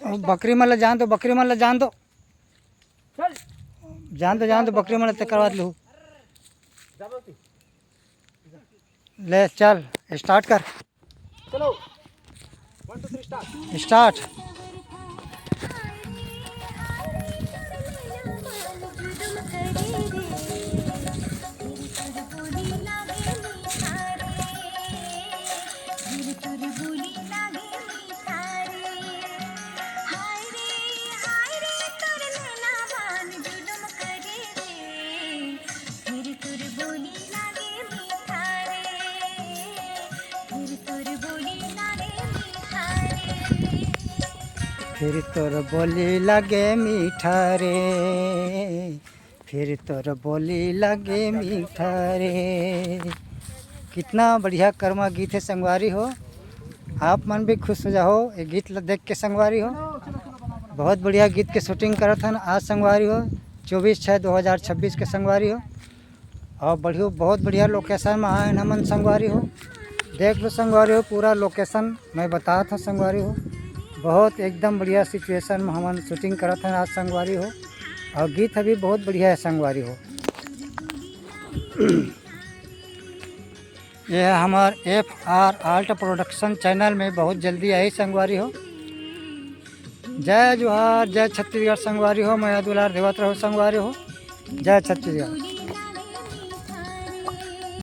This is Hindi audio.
बकरी मला जान दो, बकरी मला जान दो, जान दो बकरी मला ते करवा लूँ। ले चल स्टार्ट कर। चलो 1 2 3 स्टार्ट। फिर तोर बोली लगे मीठा रे, फिर तोर बोली लगे मीठा रे। कितना बढ़िया कर्मा गीत है संगवारी हो। आप मन भी खुश हो जाओ ये गीत देख के संगवारी हो। बहुत बढ़िया गीत के शूटिंग करा था आज संगवारी हो 24/6/2026 के संगवारी हो। और बढ़िया बहुत बढ़िया लोकेशन में आए नमन संगवारी हो। देख लो संगवारी हो पूरा लोकेशन मैं बता था संगवारी हो। बहुत एकदम बढ़िया सिचुएशन में हम शूटिंग करा था आज संगवारी हो। और गीत अभी बहुत बढ़िया है संगवारी हो। यह हमार FR आर्ट प्रोडक्शन चैनल में बहुत जल्दी आई संगवारी हो। जय जोहार, जय छत्तीसगढ़ संगवारी हो। मैं दुलार देवत रहो संगवारी हो। जय छत्तीसगढ़।